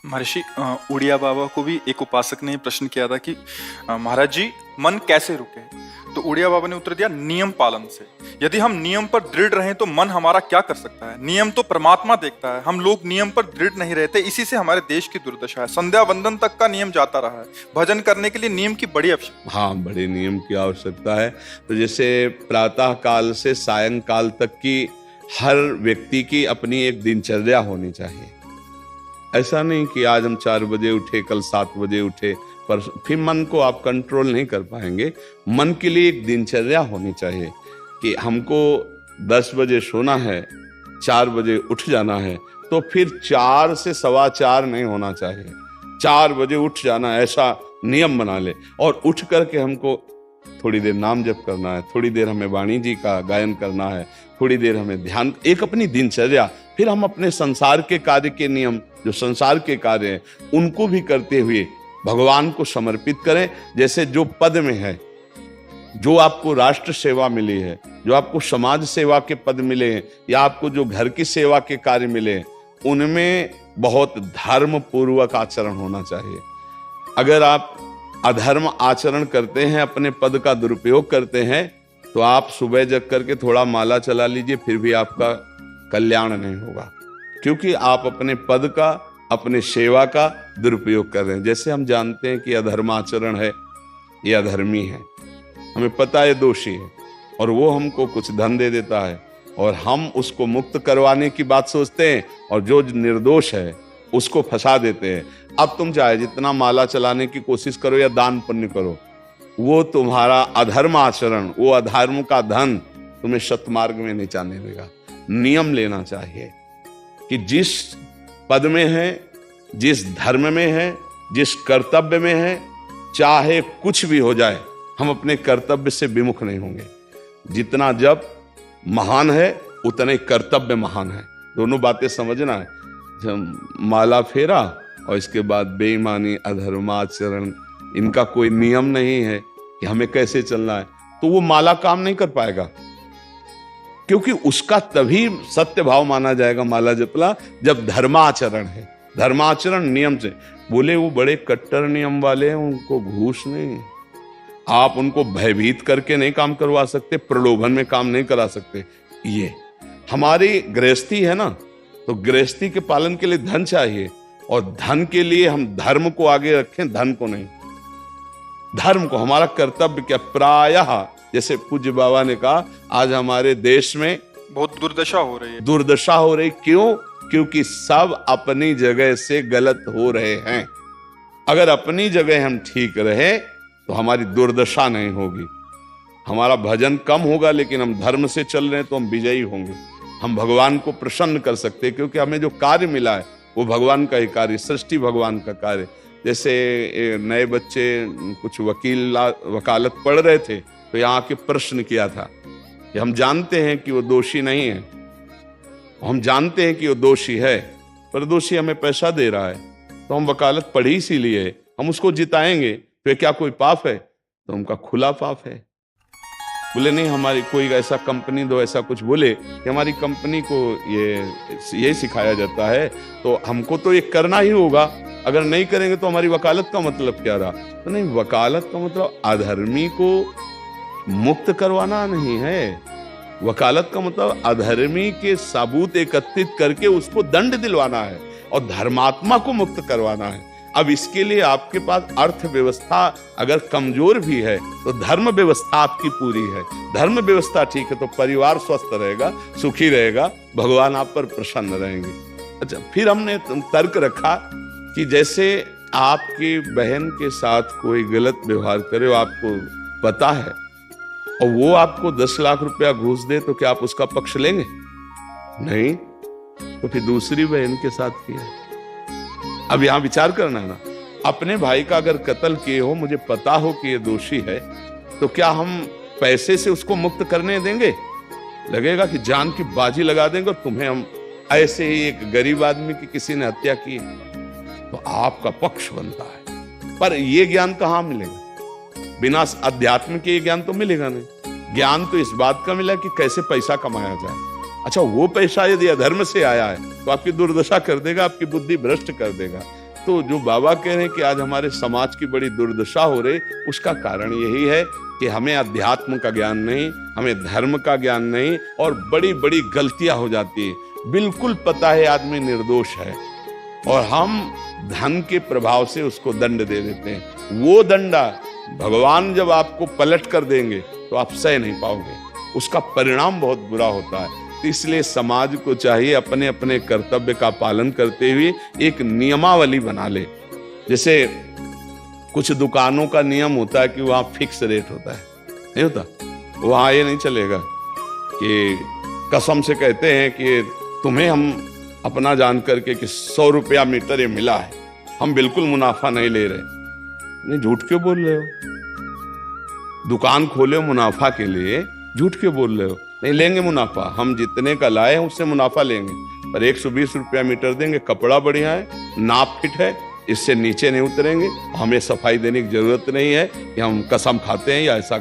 महर्षि उड़िया बाबा को भी एक उपासक ने प्रश्न किया था कि महाराज जी, मन कैसे रुके? तो उड़िया बाबा ने उत्तर दिया, नियम पालन से। यदि हम नियम पर दृढ़ रहें तो मन हमारा क्या कर सकता है? नियम तो परमात्मा देखता है। हम लोग नियम पर दृढ़ नहीं रहते, इसी से हमारे देश की दुर्दशा है। संध्या वंदन तक का नियम जाता रहा है। भजन करने के लिए नियम की बड़ी आवश्यकता। हाँ, बड़े नियम की आवश्यकता है। तो जैसे प्रातः काल से सायंकाल तक की हर व्यक्ति की अपनी एक दिनचर्या होनी चाहिए। ऐसा नहीं कि आज हम 4 बजे उठे, कल 7 बजे उठे, पर फिर मन को आप कंट्रोल नहीं कर पाएंगे। मन के लिए एक दिनचर्या होनी चाहिए कि हमको 10 बजे सोना है, 4 बजे उठ जाना है, तो फिर 4 से 4:15 नहीं होना चाहिए, 4 बजे उठ जाना, ऐसा नियम बना ले। और उठ करके हमको थोड़ी देर नाम जप करना है, थोड़ी देर हमें वाणी जी का गायन करना है, थोड़ी देर हमें ध्यान, एक अपनी दिनचर्या। फिर हम अपने संसार के कार्य के नियम, जो संसार के कार्य हैं, उनको भी करते हुए भगवान को समर्पित करें। जैसे जो पद में है, जो आपको राष्ट्र सेवा मिली है, जो आपको समाज सेवा के पद मिले हैं, या आपको जो घर की सेवा के कार्य मिले हैं, उनमें बहुत धर्म पूर्वक आचरण होना चाहिए। अगर आप अधर्म आचरण करते हैं, अपने पद का दुरुपयोग करते हैं, तो आप सुबह जग करके थोड़ा माला चला लीजिए, फिर भी आपका कल्याण नहीं होगा, क्योंकि आप अपने पद का, अपने सेवा का दुरुपयोग कर रहे हैं। जैसे हम जानते हैं कि अधर्म आचरण है, ये अधर्मी है, हमें पता है दोषी है, और वो हमको कुछ धन दे देता है, और हम उसको मुक्त करवाने की बात सोचते हैं, और जो निर्दोष है उसको फंसा देते हैं। अब तुम चाहे जितना माला चलाने की कोशिश करो या दान पुण्य करो, वो तुम्हारा अधर्म आचरण, वो अधर्म का धन तुम्हें सतमार्ग में नहीं जाने देगा। नियम लेना चाहिए कि जिस पद में है, जिस धर्म में है, जिस कर्तव्य में है, चाहे कुछ भी हो जाए, हम अपने कर्तव्य से विमुख नहीं होंगे। जितना जप महान है, उतने कर्तव्य महान है। दोनों बातें समझना है। जब माला फेरा और इसके बाद बेईमानी, अधर्माचरण, इनका कोई नियम नहीं है कि हमें कैसे चलना है, तो वो माला काम नहीं कर पाएगा, क्योंकि उसका तभी सत्य भाव माना जाएगा माला जपला जब धर्माचरण है। धर्माचरण नियम से। बोले वो बड़े कट्टर नियम वाले हैं, उनको घूस नहीं, आप उनको भयभीत करके नहीं काम करवा सकते, प्रलोभन में काम नहीं करा सकते। ये हमारी गृहस्थी है ना, तो गृहस्थी के पालन के लिए धन चाहिए, और धन के लिए हम धर्म को आगे रखें, धन को नहीं। धर्म को, हमारा कर्तव्य क्या, प्रायः जैसे पूज्य बाबा ने कहा, आज हमारे देश में बहुत दुर्दशा हो रही है। दुर्दशा हो रही, क्यों? क्योंकि सब अपनी जगह से गलत हो रहे हैं। अगर अपनी जगह हम ठीक रहे तो हमारी दुर्दशा नहीं होगी। हमारा भजन कम होगा, लेकिन हम धर्म से चल रहे हैं तो हम विजयी होंगे। हम भगवान को प्रसन्न कर सकते हैं, क्योंकि हमें जो कार्य मिला है वो भगवान का ही कार्य, सृष्टि भगवान का कार्य। जैसे नए बच्चे कुछ वकालत पढ़ रहे थे, तो यहाँ के प्रश्न किया था कि हम जानते हैं कि वो दोषी नहीं है, हम जानते हैं कि वो दोषी है, पर दोषी हमें पैसा दे रहा है, तो हम वकालत पढ़ी इसीलिए, हम उसको जिताएंगे, तो क्या कोई पाप है? तो उनका खुला पाप है। बोले नहीं, हमारी कोई ऐसा कंपनी दो, ऐसा कुछ बोले कि हमारी कंपनी को ये सिखाया जाता है, तो हमको तो ये करना ही होगा, अगर नहीं करेंगे तो हमारी वकालत का मतलब क्या रहा? तो नहीं, वकालत का मतलब अधर्मी को मुक्त करवाना नहीं है। वकालत का मतलब अधर्मी के सबूत एकत्रित करके उसको दंड दिलवाना है, और धर्मात्मा को मुक्त करवाना है। अब इसके लिए आपके पास अर्थव्यवस्था अगर कमजोर भी है, तो धर्म व्यवस्था आपकी पूरी है। धर्म व्यवस्था ठीक है तो परिवार स्वस्थ रहेगा, सुखी रहेगा, भगवान आप पर प्रसन्न रहेंगे। अच्छा, फिर हमने तर्क रखा कि जैसे आपकी बहन के साथ कोई गलत व्यवहार करे, आपको पता है, और वो आपको 10 लाख रुपया घूस दे, तो क्या आप उसका पक्ष लेंगे? नहीं। तो फिर दूसरी बहन के साथ किया। अब यहां विचार करना है ना, अपने भाई का अगर कत्ल किए हो, मुझे पता हो कि ये दोषी है, तो क्या हम पैसे से उसको मुक्त करने देंगे? लगेगा कि जान की बाजी लगा देंगे, और तुम्हें हम ऐसे ही एक गरीब आदमी की किसी ने हत्या की, तो आपका पक्ष बनता है। पर ये ज्ञान कहां मिलेगा? बिना अध्यात्म के ज्ञान तो मिलेगा नहीं। ज्ञान तो इस बात का मिला कि कैसे पैसा कमाया जाए। अच्छा, वो पैसा यदि अधर्म से आया है तो आपकी दुर्दशा कर देगा, आपकी बुद्धि भ्रष्ट कर देगा। तो जो बाबा कह रहे हैं कि आज हमारे समाज की बड़ी दुर्दशा हो रही, उसका कारण यही है कि हमें अध्यात्म का ज्ञान नहीं, हमें धर्म का ज्ञान नहीं, और बड़ी बड़ी गलतियां हो जाती है। बिल्कुल पता है आदमी निर्दोष है और हम धन के प्रभाव से उसको दंड दे देते हैं। वो दंडा भगवान जब आपको पलट कर देंगे तो आप सह नहीं पाओगे, उसका परिणाम बहुत बुरा होता है। तो इसलिए समाज को चाहिए अपने अपने कर्तव्य का पालन करते हुए एक नियमावली बना ले। जैसे कुछ दुकानों का नियम होता है कि वहां फिक्स रेट होता है, नहीं होता? वहां ये नहीं चलेगा कि कसम से कहते हैं कि तुम्हें हम अपना जान करके कि 100 रुपया मीटर ये मिला है, हम बिल्कुल मुनाफा नहीं ले रहे। नहीं, झूठ क्यों बोल रहे हो? दुकान खोले हो मुनाफा के लिए, झूठ क्यों बोल रहे हो? नहीं लेंगे मुनाफा, हम जितने का लाए हैं उससे मुनाफा लेंगे, पर 120 रुपया मीटर देंगे, कपड़ा बढ़िया है, नाप फिट है, इससे नीचे नहीं उतरेंगे, हमें सफाई देने की जरूरत नहीं है कि हम कसम खाते हैं या ऐसा।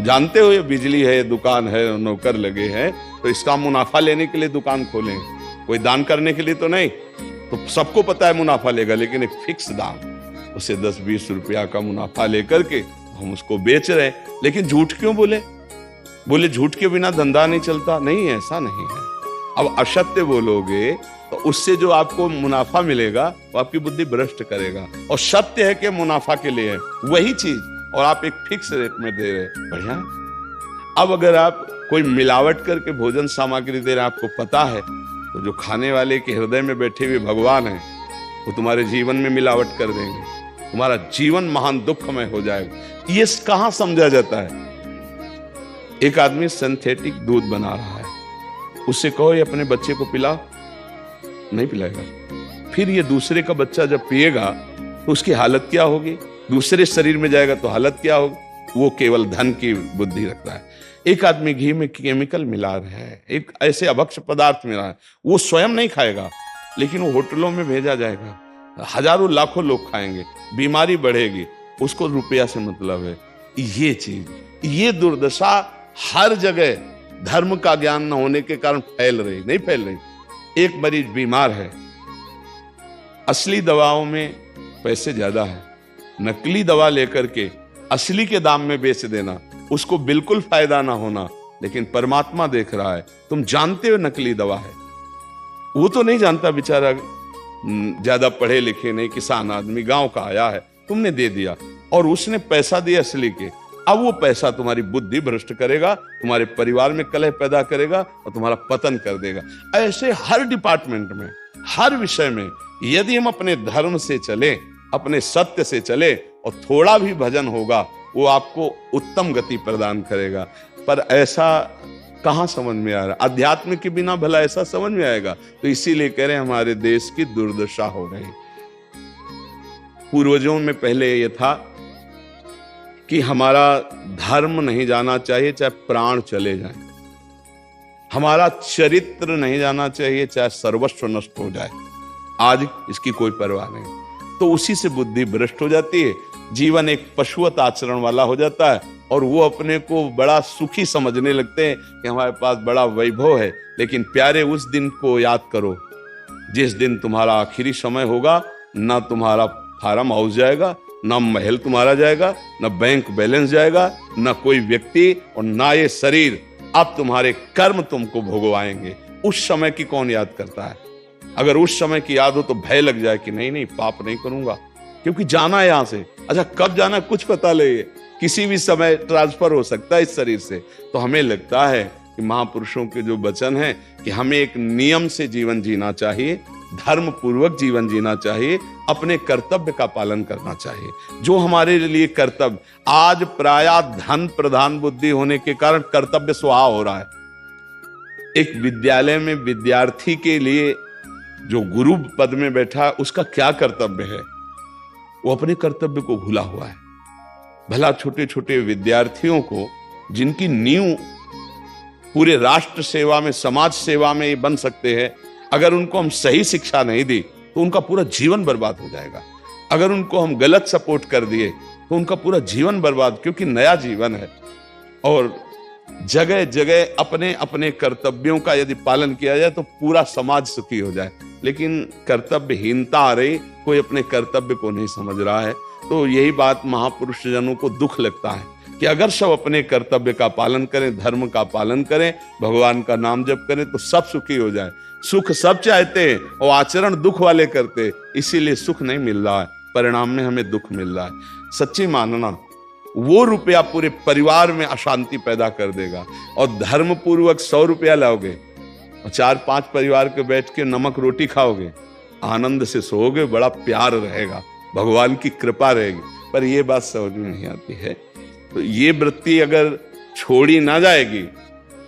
जानते हो ये बिजली है, दुकान है, नौकर लगे हैं, तो इसका मुनाफा लेने के लिए दुकान खोलें, कोई दान करने के लिए तो नहीं। तो सबको पता है मुनाफा लेगा, लेकिन एक फिक्स दाम, उसे 10-20 रुपया का मुनाफा लेकर के हम उसको बेच रहे हैं। लेकिन झूठ क्यों बोले? झूठ के बिना धंधा नहीं चलता? नहीं, ऐसा नहीं है। अब असत्य बोलोगे तो उससे जो आपको मुनाफा मिलेगा वो आपकी बुद्धि भ्रष्ट करेगा, और सत्य है कि मुनाफा के लिए है वही चीज, और आप एक फिक्स रेट में दे रहे हैं, बढ़िया। अब अगर आप कोई मिलावट करके भोजन सामग्री दे रहे हैं, आपको पता है, तो जो खाने वाले के हृदय में बैठे हुए भगवान हैं वो तुम्हारे जीवन में मिलावट कर देंगे, तुम्हारा जीवन महान दुखमय हो जाएगा। ये कहां समझा जाता है? एक आदमी सिंथेटिक दूध बना रहा है, उससे कहो ये अपने बच्चे को पिला, नहीं पिलाएगा। फिर ये दूसरे का बच्चा जब पिएगा तो उसकी हालत क्या होगी? दूसरे शरीर में जाएगा तो हालत क्या होगी? वो केवल धन की बुद्धि रखता है। एक आदमी घी में केमिकल मिला रहा है, एक ऐसे अभक्ष्य पदार्थ मिला है, वो स्वयं नहीं खाएगा, लेकिन वो होटलों में भेजा जाएगा, हजारों लाखों लोग खाएंगे, बीमारी बढ़ेगी, उसको रुपया से मतलब है। ये चीज, ये दुर्दशा हर जगह धर्म का ज्ञान न होने के कारण फैल रही, नहीं फैल रही। एक मरीज बीमार है, असली दवाओं में पैसे ज्यादा है, नकली दवा लेकर के असली के दाम में बेच देना, उसको बिल्कुल फायदा ना होना, लेकिन परमात्मा देख रहा है। तुम जानते हो नकली दवा है, वो तो नहीं जानता बेचारा, ज्यादा पढ़े लिखे नहीं, किसान आदमी गांव का आया है, तुमने दे दिया और उसने पैसा दिया असली के। अब वो पैसा तुम्हारी बुद्धि भ्रष्ट करेगा, तुम्हारे परिवार में कलह पैदा करेगा और तुम्हारा पतन कर देगा। ऐसे हर डिपार्टमेंट में, हर विषय में यदि हम अपने धर्म से चले, अपने सत्य से चले और थोड़ा भी भजन होगा, वो आपको उत्तम गति प्रदान करेगा। पर ऐसा कहां समझ में आ रहा? अध्यात्म के बिना भला ऐसा समझ में आएगा? तो इसीलिए कह रहे हैं हमारे देश की दुर्दशा हो रही। पूर्वजों में पहले ये था कि हमारा धर्म नहीं जाना चाहिए चाहे प्राण चले जाएं, हमारा चरित्र नहीं जाना चाहिए चाहे सर्वस्व नष्ट हो जाए। आज इसकी कोई परवाह नहीं, तो उसी से बुद्धि भ्रष्ट हो जाती है, जीवन एक पशुवत आचरण वाला हो जाता है, और वो अपने को बड़ा सुखी समझने लगते हैं कि हमारे पास बड़ा वैभव है। लेकिन प्यारे, उस दिन को याद करो जिस दिन तुम्हारा आखिरी समय होगा, ना तुम्हारा फार्म हाउस जाएगा, ना महल तुम्हारा जाएगा, ना बैंक बैलेंस जाएगा, ना कोई व्यक्ति, और ना ये शरीर। अब तुम्हारे कर्म तुमको भोगवाएंगे। उस समय की कौन याद करता है? अगर उस समय की याद हो तो भय लग जाए कि नहीं पाप नहीं करूंगा, क्योंकि जाना है यहां से। अच्छा, कब जाना कुछ पता नहीं, किसी भी समय ट्रांसफर हो सकता है इस शरीर से। तो हमें लगता है कि महापुरुषों के जो वचन हैं कि हमें एक नियम से जीवन जीना चाहिए, धर्म पूर्वक जीवन जीना चाहिए, अपने कर्तव्य का पालन करना चाहिए। जो हमारे लिए कर्तव्य, आज प्रायः धन प्रधान बुद्धि होने के कारण कर्तव्य स्वाहा हो रहा है। एक विद्यालय में विद्यार्थी के लिए जो गुरु पद में बैठा है, उसका क्या कर्तव्य है? वो अपने कर्तव्य को भूला हुआ है। भला छोटे छोटे विद्यार्थियों को, जिनकी नींव पूरे राष्ट्र सेवा में, समाज सेवा में ये बन सकते हैं, अगर उनको हम सही शिक्षा नहीं दी तो उनका पूरा जीवन बर्बाद हो जाएगा। अगर उनको हम गलत सपोर्ट कर दिए तो उनका पूरा जीवन बर्बाद, क्योंकि नया जीवन है। और जगह जगह अपने अपने कर्तव्यों का यदि पालन किया जाए तो पूरा समाज सुखी हो जाए। लेकिन कर्तव्यहीनता आ रही, कोई अपने कर्तव्य को नहीं समझ रहा है। तो यही बात महापुरुष जनों को दुख लगता है कि अगर सब अपने कर्तव्य का पालन करें, धर्म का पालन करें, भगवान का नाम जप करें तो सब सुखी हो जाए। सुख सब चाहते हैं और आचरण दुख वाले करते, इसीलिए सुख नहीं मिल रहा है, परिणाम में हमें दुख मिल रहा है। सच्ची मानना, वो रुपया पूरे परिवार में अशांति पैदा कर देगा। और धर्म पूर्वक 100 रुपया लाओगे और 4-5 परिवार के बैठ के नमक रोटी खाओगे, आनंद से सोओगे, बड़ा प्यार रहेगा, भगवान की कृपा रहेगी। पर ये बात समझ में नहीं आती है। तो ये वृत्ति अगर छोड़ी ना जाएगी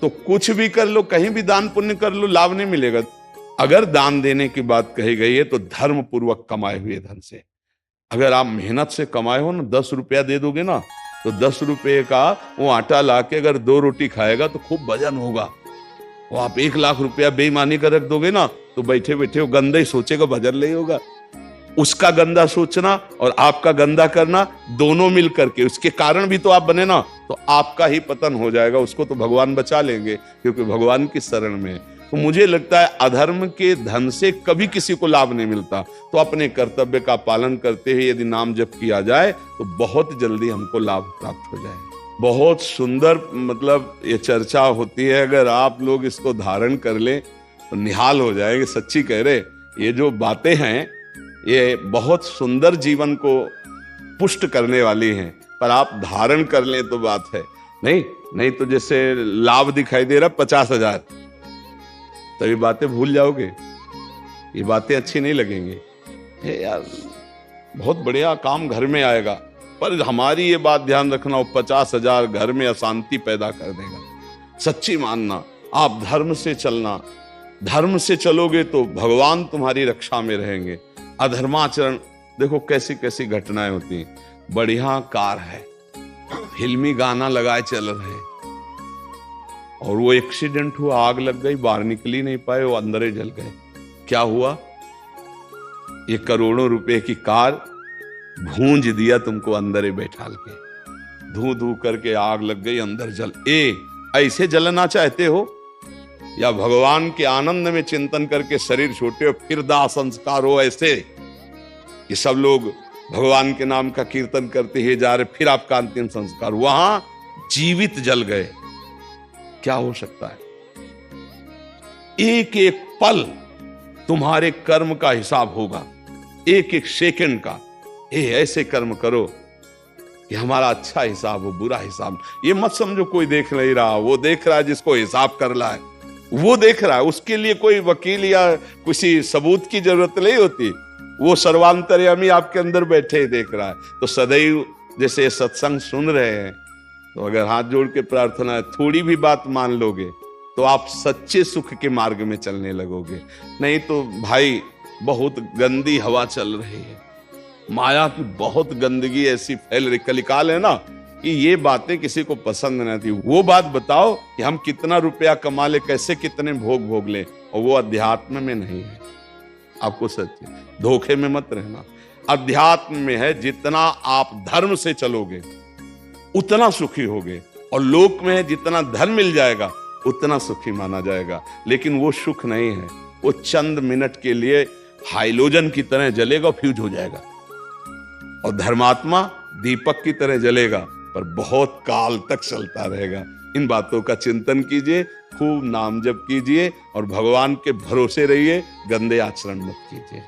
तो कुछ भी कर लो, कहीं भी दान पुण्य कर लो, लाभ नहीं मिलेगा। अगर दान देने की बात कही गई है तो धर्म पूर्वक कमाए हुए धन से। अगर आप मेहनत से कमाए हो ना, 10 रुपया दे दोगे ना, तो 10 रुपये का वो आटा लाके अगर 2 रोटी खाएगा तो खूब वजन होगा। वो आप 1 लाख रुपया बेईमानी कर रख दोगे ना, तो बैठे बैठे वो गंदा ही सोचेगा, वजन नहीं होगा। उसका गंदा सोचना और आपका गंदा करना दोनों मिल करके, उसके कारण भी तो आप बने ना, तो आपका ही पतन हो जाएगा। उसको तो भगवान बचा लेंगे क्योंकि भगवान की शरण में। तो मुझे लगता है अधर्म के धन से कभी किसी को लाभ नहीं मिलता। तो अपने कर्तव्य का पालन करते हुए यदि नाम जप किया जाए तो बहुत जल्दी हमको लाभ प्राप्त हो जाए। बहुत सुंदर मतलब ये चर्चा होती है, अगर आप लोग इसको धारण कर लें तो निहाल हो जाएंगे। सच्ची कह रहे, ये जो बातें हैं ये बहुत सुंदर जीवन को पुष्ट करने वाली हैं, पर आप धारण कर लें तो बात है। नहीं तो जैसे लाभ दिखाई दे रहा 50,000, तो ये बातें भूल जाओगे, ये बातें अच्छी नहीं लगेंगी। हे यार, बहुत बढ़िया काम घर में आएगा, पर हमारी ये बात ध्यान रखना, वो 50,000 घर में अशांति पैदा कर देगा। सच्ची मानना, आप धर्म से चलना, धर्म से चलोगे तो भगवान तुम्हारी रक्षा में रहेंगे। अधर्माचरण, देखो कैसी कैसी घटनाएं होती हैं। बढ़िया कार है, फिल्मी गाना लगाए चल रहे, और वो एक्सीडेंट हुआ, आग लग गई, बाहर निकल ही नहीं पाए, वो अंदर ही जल गए। क्या हुआ? ये करोड़ों रुपए की कार भूंज दिया तुमको अंदर ही बैठाल के, धू धू करके आग लग गई, अंदर जल। ऐसे जलना चाहते हो या भगवान के आनंद में चिंतन करके शरीर छोटे हो फिर दाह संस्कार हो? ऐसे ये सब लोग भगवान के नाम का कीर्तन करते ही जा रहे, फिर आपका अंतिम संस्कार, वहां जीवित जल गए। क्या हो सकता है? एक एक पल तुम्हारे कर्म का हिसाब होगा, एक एक सेकंड का। ऐसे कर्म करो कि हमारा अच्छा हिसाब हो, बुरा हिसाब। ये मत समझो कोई देख नहीं रहा, वो देख रहा है जिसको हिसाब करना है, वो देख रहा है। उसके लिए कोई वकील या किसी सबूत की जरूरत नहीं होती, वो सर्वांतर्यामी आपके अंदर बैठे ही देख रहा है। तो सदैव जैसे सत्संग सुन रहे हैं, तो अगर हाथ जोड़ के प्रार्थना है, थोड़ी भी बात मान लोगे तो आप सच्चे सुख के मार्ग में चलने लगोगे। नहीं तो भाई बहुत गंदी हवा चल रही है, माया की बहुत गंदगी ऐसी फैल रही, कलिकाल है ना, कि ये बातें किसी को पसंद नहीं आती। वो बात बताओ कि हम कितना रुपया कमा ले, कैसे कितने भोग ले, और वो अध्यात्म में नहीं है। आपको सच धोखे में मत रहना, अध्यात्म में है। जितना आप धर्म से चलोगे उतना सुखी होगे, और लोक में है जितना धन मिल जाएगा उतना सुखी माना जाएगा। लेकिन वो सुख नहीं है, वो चंद मिनट के लिए हाइलोजन की तरह जलेगा, फ्यूज हो जाएगा। और धर्मात्मा दीपक की तरह जलेगा, पर बहुत काल तक चलता रहेगा। इन बातों का चिंतन कीजिए, खूब नाम जप कीजिए और भगवान के भरोसे रहिए, गंदे आचरण मत कीजिए।